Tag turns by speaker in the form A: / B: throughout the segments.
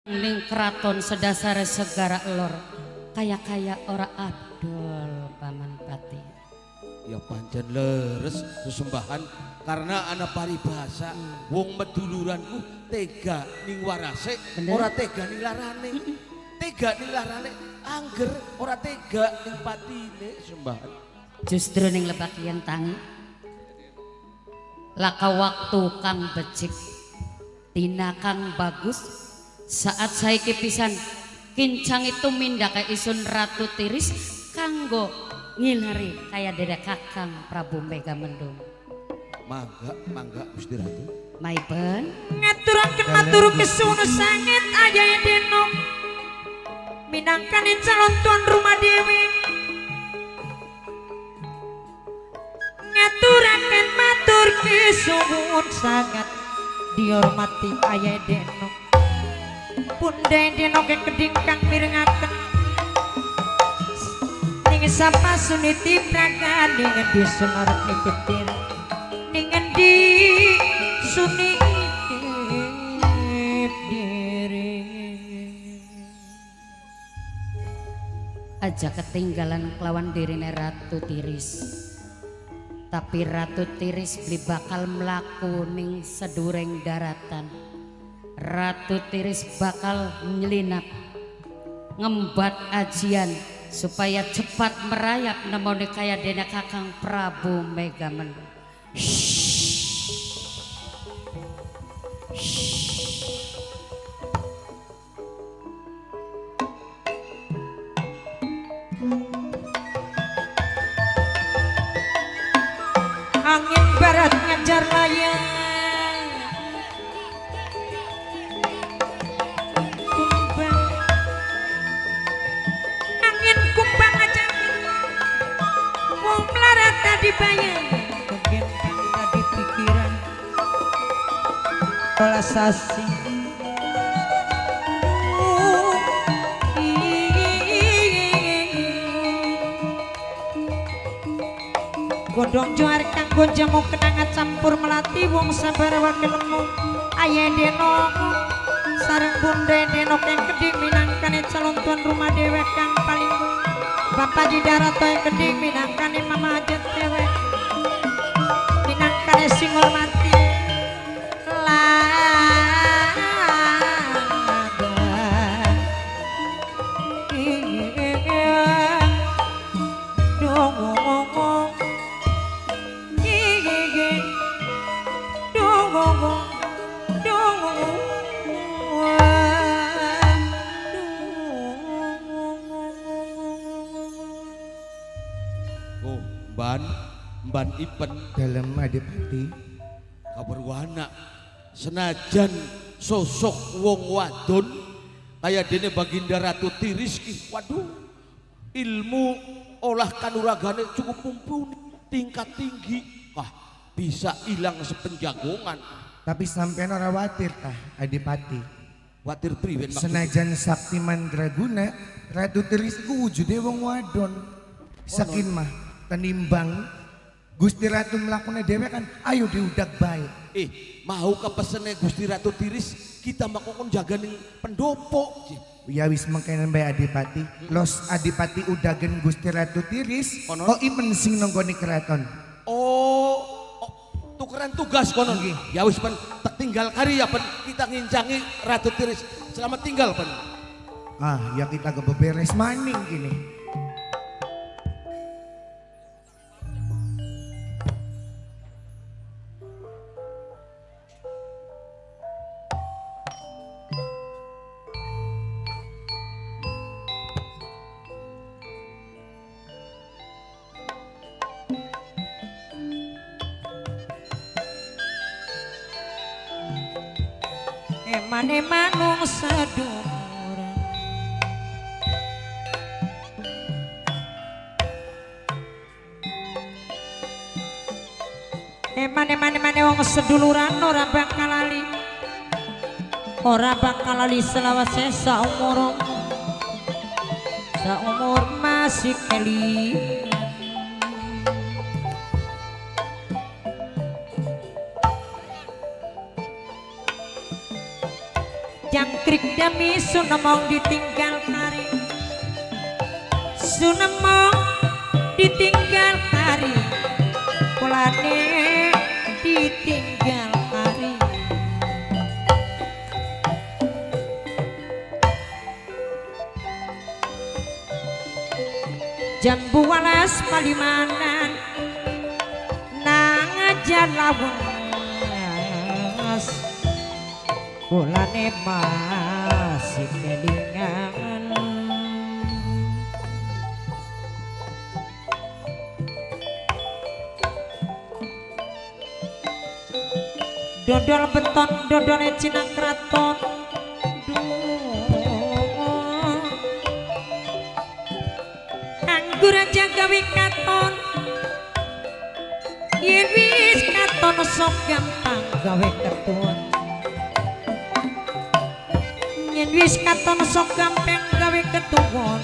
A: ning keraton sedasare segara lor kaya-kaya ora adol Paman Pati.
B: Ya pancen leres sesembahan karena anak paribasa wong meduluranku tega ning warase ora tega ning larane. Tega ning larane angger ora tega ning patine sembahan.
A: Justru ning lebakian tangi laka waktu kang becik tina kang bagus saat saiki pisan kincang itu mindah ke isun Ratu Tiris kanggo ngilari kaya dede kakang Prabu Megamendung.
B: Mangga Gusti Ratu.
A: Maiben
C: ngaturaken matur kesuwun sanget Ajaya Denok minangkane calon tuan rumah dewi ngaturaken matur kesuwun sanget dihormati Ayah Denok Bunda Denok yang keding kang mirengaken ning sapa suniti praga ning endi sunarep niketir ning endi sunitip diri
A: aja ketinggalan kelawan dirine Ratu Tiris. Tapi Ratu Tiris beli bakal melaku ning sedureng daratan. Ratu Tiris bakal nyelinap ngembat ajian supaya cepat merayap nemoni kaya dene kakang Prabu Megamendung.
C: angin barat ngajar layang kumbang angin kumbang ngajar wong melarat tadi bayang kegentang tadi pikiran olah sasi godong juar kanggo jamu kenangan campur melati wong sabar wakil lemu Ayah Denok sareng Bunda Denok yang keding minangkane calon tuan rumah dewek kang paling Bapak di Darato yang keding minangkane mama hajat dewek minangkane sing hormati
B: Mban Ipen
D: dalam Adipati
B: kaberwana senajan sosok wong wadon kaya dene Baginda Ratu Tiris ki waduh ilmu olah kanuragane cukup mumpuni tingkat tinggi bisa hilang sepenjagongan
D: tapi sampean ora watir tah Adipati
B: watir priwen
D: senajan sakti mandraguna Ratu Tiris ku wujude wong wadon sakin mah tenimbang Gusti Ratu melakukan dewe kan ayo diudak baik
B: mau kepesene Gusti Ratu Tiris kita makokon jaga ning pendopo
D: ya wis mengkene Mbak Adipati los Adipati udagen Gusti Ratu Tiris kok imen sing nonggoni keraton
B: tukeran tugas konon ya wis pen tak tinggal karya pen kita ngincangi Ratu Tiris selamat tinggal pen
D: ya kita kebeberes maning gini
C: emane manung seduluran emane wong seduluran ora bakal lali selawase saumur masih keli jangkrik demi sunemong ditinggal kari sunemong ditinggal kari kulane ditinggal kari jambu walas palimanan nang aja lawas kulane masih kelingan dodol beton dodolnya Cina Kraton anggur aja gawe katon yen wis katon sok gampang gawe ketun yen wis katon sok gampang gawe ketun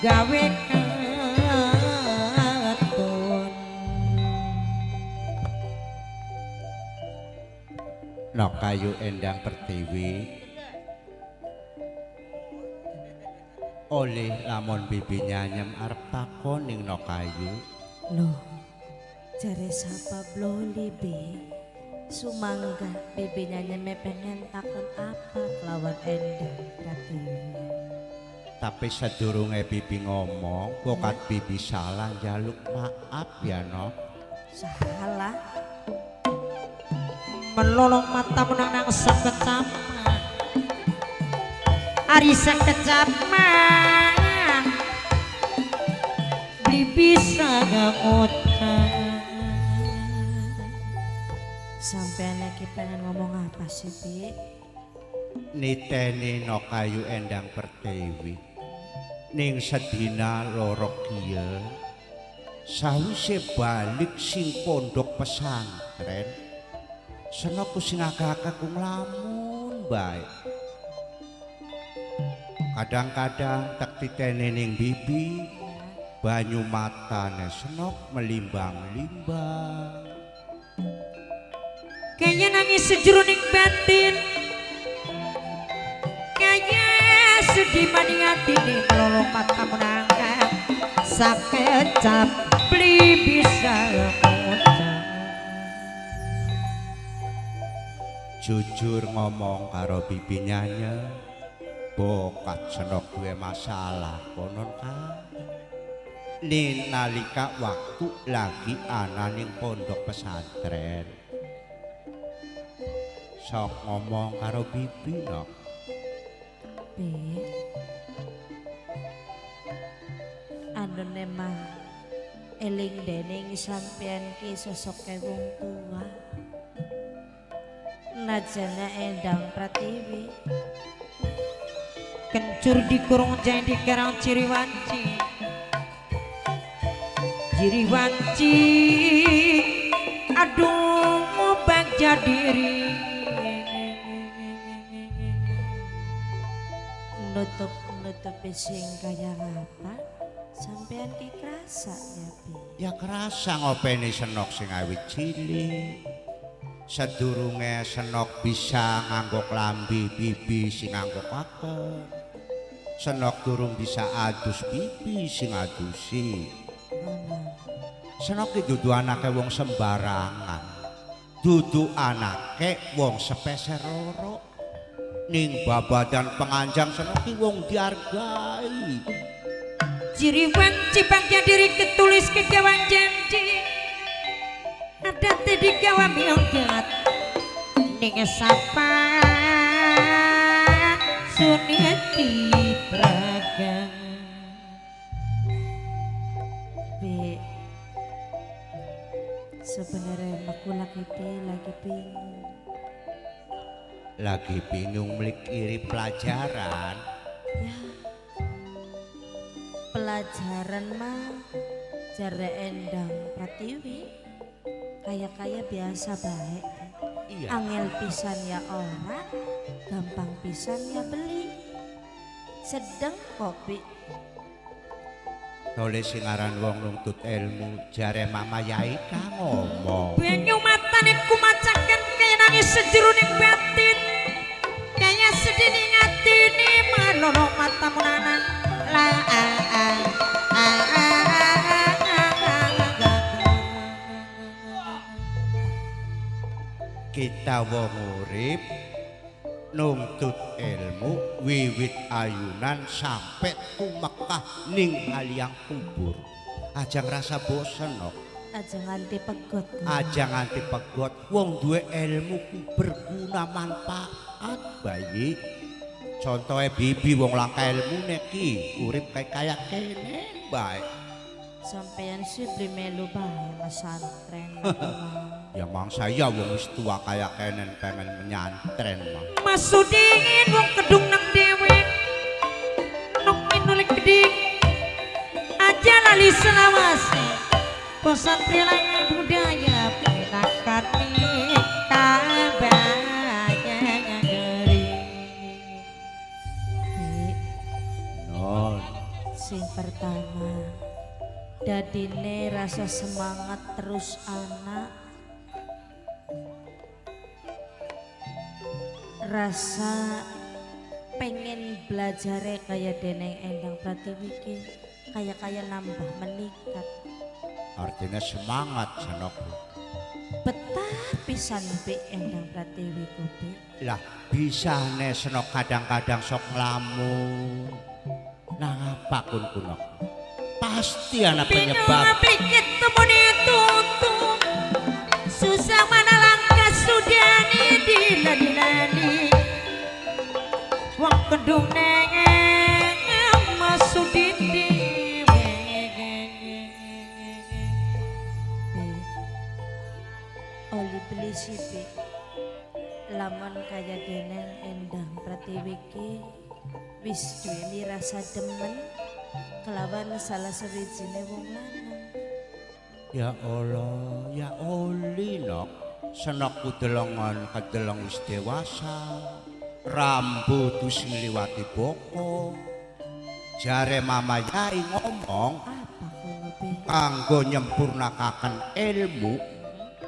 C: gawe ketun
E: no kayu Endang Pertiwi oleh lamun bibi nyanyem arep takon ning no kayu
F: loh jare sapa bloli be sumangga bibi nyanyem pengen takon apa kelawan Endang Pratiwi
E: tapi sedurunge bibi ngomong bokat bibi salah njaluk maaf ya no
F: salah
C: melolong mata menang sekecap ari sekecap beli bisa gak ngutang
F: sampean lagi pengen ngomong apa sih Bi?
E: niteni no kayu Endang Pertiwi ning sedina loro kieu sawise balik sing pondok pesantren senok sing agak-agak nglamun bae kadang-kadang tak titeni ning bibi banyu matane senok melimbang-limbang
C: kayaknya nangis sejeroning batin kayaknya sedih maning hati nih melolong mata menangga sakecap beli bisa ngutang
E: jujur ngomong karo bibi nyanya bokat senok duwe masalah konon kan ning nalika waktu lagi ana ning pondok pesantren sok ngomong karo bibi no
F: Bi anu mah eling dening sampean ki sosok wong tua najana Endang Pratiwi
C: kencur di kurung jeng di kerang ciriwanci aduh ngubah diri
F: nutup sing kaya apa sampean ki kerasa ya Bi
E: ya kerasa ngopeni senok sing awit cilik sedurunge senok bisa nganggo klambi bibi sing nganggo kaken senok durung bisa adus bibi sing adusi senok ki dudu anake wong sembarangan dudu anake wong sepeser loro ning babadan penganjang senok ki wong dihargai
C: ciriwanci bangga diri ketulis kegawan janji ada tadi gawa miogat ning sapa Suniati Praga
F: Bi sebenarnya aku lagi
E: bingung melik iri pelajaran
F: ya pelajaran mah jare Endang Pratiwi kaya biasa baik
E: iya
F: angel pisan ya orang gampang pisan ya beli sedang kopi
E: tulis singaran wong nuntut ilmu jare mama yai ka ngomong
C: banyu matane kumacakan kaya nangis sejeroning batin kaya sedih ning ati loro matamu nanang la
E: kita wong urip nuntut ilmu wiwit ayunan sampai tumekah ning aliang kubur aja ngerasa bosen nok
F: Aja nganti pegot.
E: aja nganti pegot wong duwe ilmu ku berguna manfaat bayi contohnya bibi wong langka ilmu neki urip kayak kene baik
F: Sampeyan sih beli melu bae pesantren.
E: ya mang saya wong wis tua kayak kenen pengen menyantren mang
C: masudingin wong kedung nang dewe nong minulek geding aja lali selawase pesantren langan budaya penakan kabaya ngeri
E: non
F: Sing pertama dadine rasa semangat terus anak rasa pengen belajar kayak Deneng Endang Pratiwi ki kayak nambah meningkat
E: artinya semangat senokku
F: betah pisan Bi Endang Pratiwi kubi
E: lah bisa nih senok kadang-kadang sok ngelamun nang apa kun kunok pasti ada penyebab
C: pikir temunya tutup susah mana langkah sudah dilani wong kedung neng masudin
F: oli beli si Bi lamun kaya Deneng Endang Pratiwi ki wis duweni rasa demen kelawan salah sawijine wong lanang
E: ya Allah ya oli nok senok kudelongan kedelong wis dewasa rambut wis ngliwati boko jare mama yai ngomong
F: apa kono Bi
E: kanggo nyempurnakaken ilmu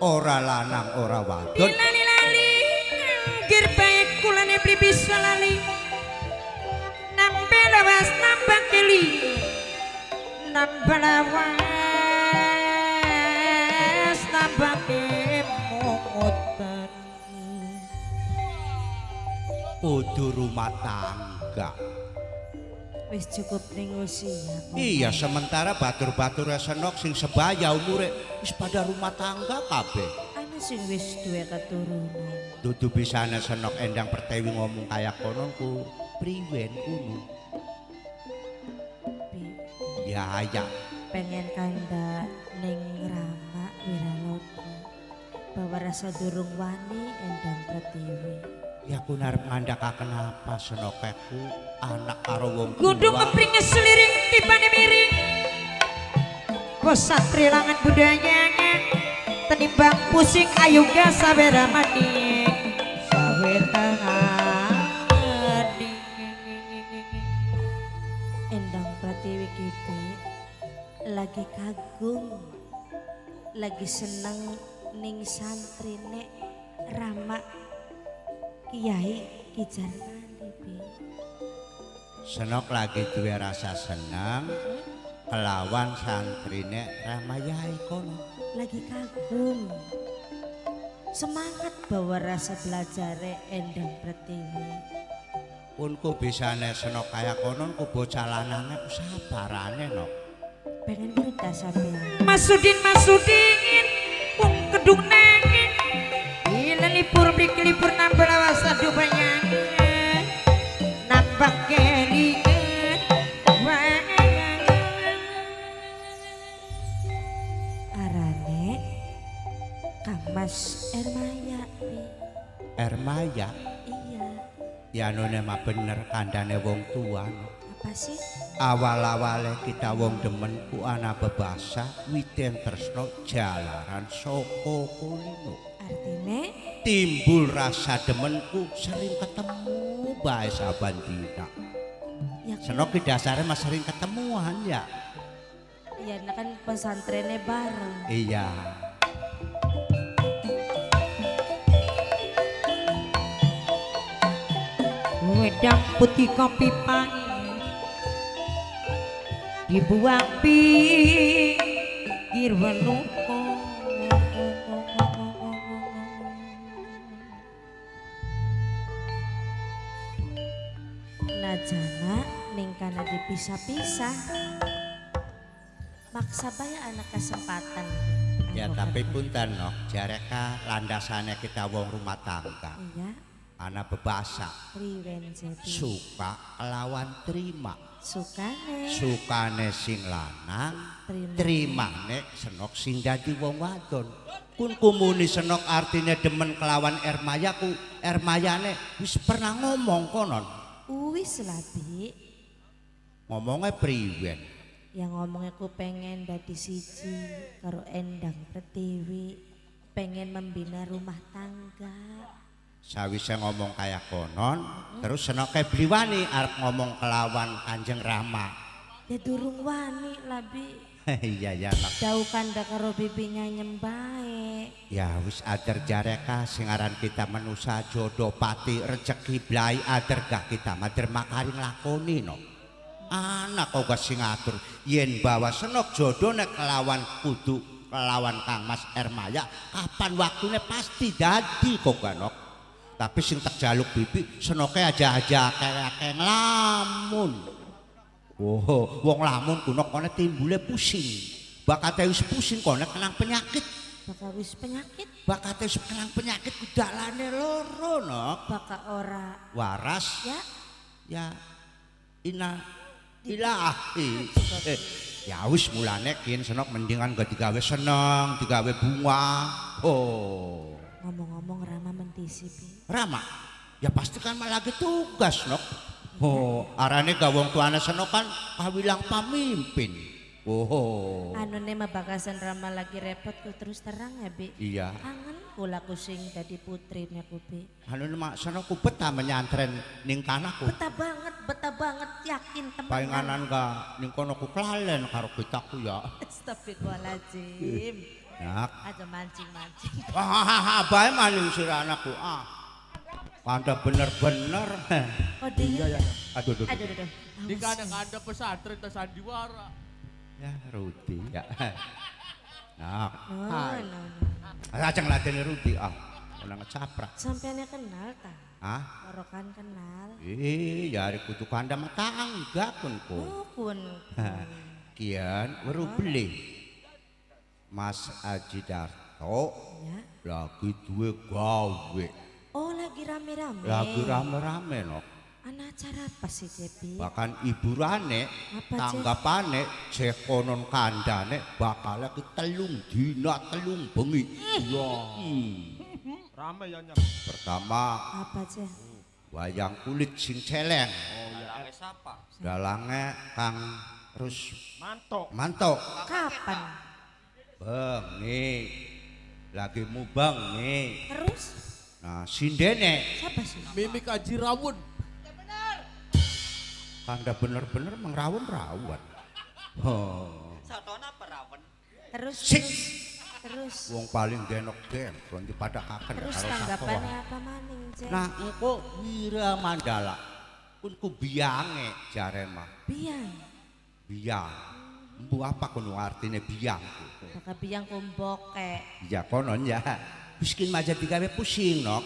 E: ora lanang ora wadon
C: lali anggir baik kulane beli bisa lali nambah lawas nambah keli nambah lawas nambah kemungutan
E: kudu rumah tangga
F: wis cukup ning usia
E: iya sementara batur-batur senok sing sebaya umure wis pada rumah tangga kabeh
F: ana sing wis duwe keturunan
E: dudu bisane senok Endang Pertiwi ngomong kayak konon ku priwen kuno
F: Bi
E: ya ya
F: pengen kanda ning Rama Wiraloka bahwa rasa durung wani Endang Pratiwi
E: ya ku narep ngandhakaken apa senokeku anak karo wong
C: kudu
E: tua
C: ngepringe seliring tipane miring pesantren langan budayanya tenimbang pusing ayu ga sabera mani saweta
F: Endang Pratiwi kipi lagi kagum lagi seneng ning santrine Rama Kiai Kijarnandi Bi
E: senok lagi duwe rasa senang kelawan santrine Ramayai kono
F: lagi kagum semangat bawa rasa belajare Endang Pratiwi
E: pun ku bisane senok kaya konon ku bocah lanange ku sabarane nok
F: pengen berita sampean
C: masudin wong kedung nengin ila lipur blik lipur nambah lawas aduh banyak nambah kelingan
F: arane Kamas Ermaya Bi
E: Ermaya
F: iya
E: ya none mah bener kandane wong tua no.
F: apa sih
E: Awal-awale kita wong demen ku ana bebasa witen tresno jalaran saka kulino
F: artine
E: timbul rasa demenku sering ketemu bae saban dina
F: ya
E: senok ki dasare mas sering ketemuan ya
F: ya kan pesantrennya bareng
E: iya
C: wedang putih kopi pahit dibuang pinggir weluko
F: najana ning kana dipisah-pisah maksa bae anak kesempatan.
E: Ya tapi punten no, jareka landasane kita wong rumah tangga.
F: Iya.
E: Ana bebasa.
F: Priwen jadi.
E: Suka lawan terima.
F: Sukane
E: sing lanang,
F: Terima.
E: trimane senok sing dadi wong wadon. Kun kumuni senok artinya demen kelawan Ermayaku, Ermayane wis pernah ngomong konon.
F: Wis lah Bi.
E: Ngomongnya priwen.
F: Yang ngomongnya ku pengen dadi siji karo Endang Pratiwi, pengen membina rumah tangga.
E: Sawise ngomong kayak konon, terus senoke bliwani arep ngomong kelawan Kanjeng Rama.
F: Ya durung wani lah Bi.
E: Iya ya nak.
F: Jauh kanda karo bibinya nyembae.
E: Ya wis ader jareka sing aran kita manusa jodoh pati rezeki blai ader gak kita mader makaring lakoni no. Anak kau gak sing ngatur yen bawa senok jodoh nek kelawan kudu kelawan Kang Mas Ermaya kapan waktunya pasti dadi kok ganok. Tapi sing tak jaluk bibi senoknya aja kayak ngelamun. Oh, wong lamun kuno kone timbule pusing. Bakate wis pusing kone kenang penyakit.
F: Baka wis penyakit.
E: Bakate wis kenang penyakit kudalane loro nok.
F: Baka ora
E: waras.
F: ya.
E: Ya ina ilahi. Ya wis mulane kin senok mendingan gak digawe seneng, digawe bunga. Oh.
F: Ngomong-ngomong Rama mentisi Bi.
E: Rama, ya pasti kan malah lagi tugas nok. Oh, arane gawong tuane senok kan kawilang pamimpin. Oh.
F: Anu ne mah bakasan Rama lagi repot ku terus terang ya Bi.
E: Iya.
F: Kangen kula kusing dadi putrine ku Bi.
E: Anu mak senok ku betah menyantren ning kanaku.
F: Betah banget yakin temen.
E: Painganan ga ning kono ku klalen karo kitaku ya.
F: Astagfirullahaladzim.
E: Nak.
F: Aja mancing-mancing.
E: Bae maning sira anakku. Kanda bener-bener.
F: Oh dia.
E: Aduh.
F: Aduh.
B: Di kanda pesantren ta sandiwara.
E: Ya Rudi ya. Nak.
F: No.
E: Ajeng ladeni Rudi ora ngecaprak.
F: Sampeyan kenal ta? Korokan kenal.
E: Ya ari kudu kanda mah tangga kunku.
F: Oh kun.
E: Kian weru beli. Mas Aji Darto
F: Ya.
E: lagi duwe gawe.
F: Oh lagi rame-rame.
E: Lagi rame-rame nok.
F: Ana acara apa sih Cepi?
E: Bahkan iburane
F: Apa, Cek?
E: tanggapane cek konon kandane bakal lagi telung dina telung bengi. Iya.
B: Rame ya nyam.
E: Pertama
F: Apa Cek?
E: wayang kulit sing celeng.
B: Oh ya. Siapa?
E: Dalange Kang Rus
B: Manto.
F: Kapan?
E: bengi. Lagi mubang nih.
F: Terus?
E: Nah, sindene
F: Siapa sih?
B: Mimik Aji Rawun.
E: kanda bener-bener mengrawon-rawon. Oh.
F: Terus?
E: Sik.
F: Terus?
E: Wong paling denok gempron dipadakaken
F: Terus
E: karo
F: tanggapannya
E: sapa.
F: apa maning Cek?
E: Nah, engko Wira Mandala kun ku biange jare mah.
F: Biang.
E: Biang. Mbu apa kuno artine biang?
F: Baka biang kumboke.
E: Ya konon ya. Miskin maja digawe pusing nok.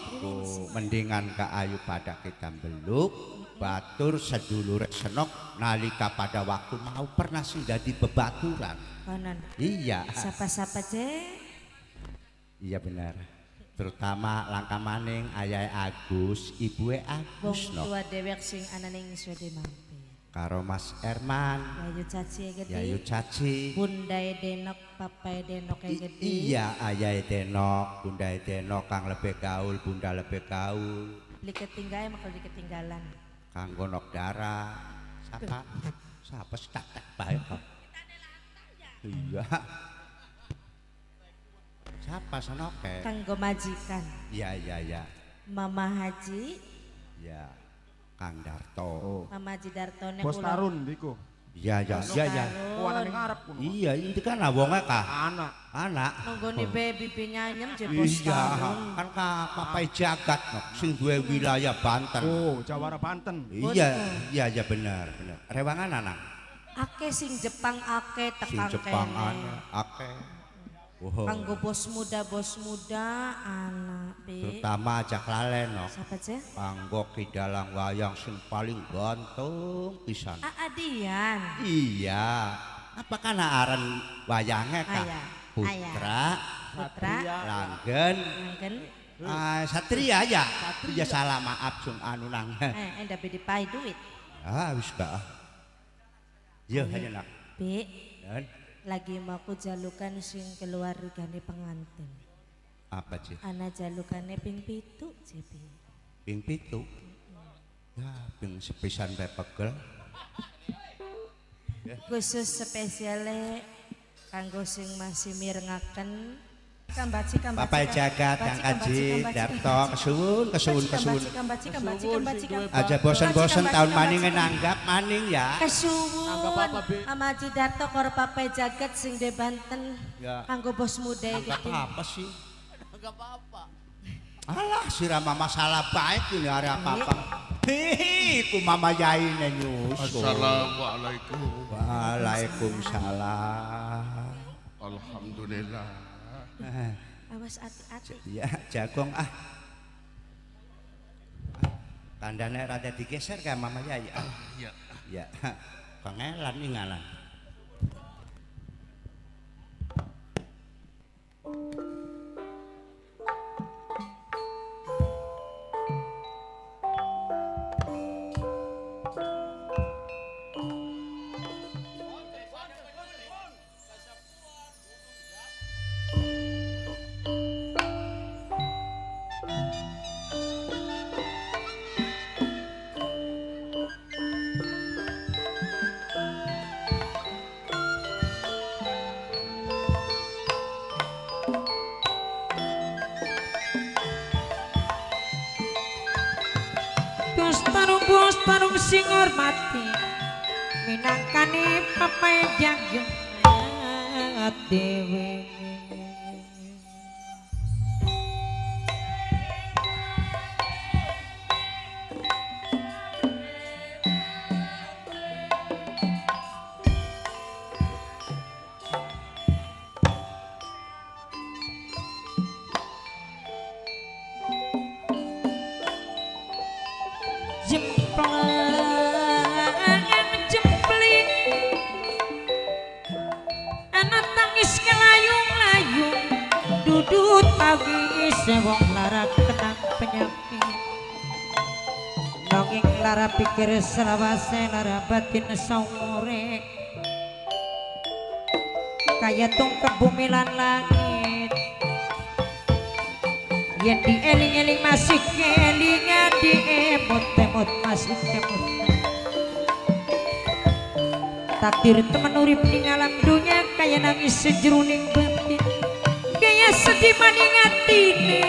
E: Mendingan ka ayu pada kita beluk. Batur sedulur senok nalika pada waktu mau pernah sih dadi bebaturan.
F: Konon.
E: Iya.
F: Siapa-siapa Cek?
E: Iya benar. Terutama langka maning ayah Agus, ibu
F: Wong
E: Agus no.
F: tua dewek sing ananing sudah mampir.
E: Karo Mas Erman,
F: Yayu caci gede.
E: Yayu Caci.
F: Bundai denok, papai denok gede.
E: Iya, ayah Denok, bunda Denok, Kang lebih gaul, bunda lebih gaul.
F: Beli ketinggalan makal di ketinggalan.
E: Kang Gonok Dara. Siapa sih tak baik kok. Iya. Siapa sanoke?
F: Kanggo majikan.
E: Iya.
F: Mama Haji.
E: Ya, Kang Darto.
F: Mama Haji Dartone
B: Bos Tarun diku.
E: Iya ya iya ya.
G: Kuwi ngarep.
E: Iya, ini kan wonge kah? Anak.
F: Nunggone bibi nyanyem je bos.
E: Iya, kan Papai Jagat sing duwe wilayah Banten.
G: Oh, Jawara Banten.
E: Iya, iya ya bener. Rewangan anak.
F: Akeh sing Jepang akeh
E: Sing
F: tekang
E: Jepang
F: kene.
E: akeh. Wow.
F: Kanggo bos muda anak be.
E: Terutama ajak lalen no.
F: Siapa je?
E: Kanggo kidalang wayang sing paling ganteng pisan.
F: Adian.
E: Iya. Apa kan aran wayangnya kak? Putra, Langgen, Satria ya. Satria salah maaf sung anu nang.
F: Enda be dipai duit.
E: Ah wis gak. Iya hanya nak.
F: Be.
E: Dan
F: Lagi mau aku jalukan sing keluargane pengantin.
E: apa sih?
F: Ana jalukane ping 7 Cipi.
E: Ping 7. Ya, ping sepisan bae pegel.
F: Khusus spesiale kanggo sing masih mirengaken
E: Papai Jagat yang kaji Darto kesuwun. Aja bosen-bosen tahun maning nanggap maning ya.
F: Kesuwun Amaji Darto karo Papai Jagat sing de Banten kanggo bos muda iki.
E: Apa sih? Enggak apa-apa. Alah sirama masalah baik ini hari apa-apa. Hihi, ku mama Yai nyusul.
B: Assalamualaikum.
E: Waalaikumsalam.
B: Alhamdulillah.
F: Awas hati-hati.
E: Ya, jagung ah. Tandanya rada digeser kayak mama Yai.
B: Iya.
E: Ya, pengelan nih ngalan.
C: Bos tarung sing hormati minangkane Papai Jagat dewe. Jempling anak tangis kelayung-layung dudut pagi sewong lara kenang penyakit nonging lara pikir selawase lara batin saumurek kaya tung kebumilan langit yen dieling-eling masih kelingan diemot-emot masih emot takdir temen urip ning alam dunya kaya nangis sejeruning batin kaya sedih maning atine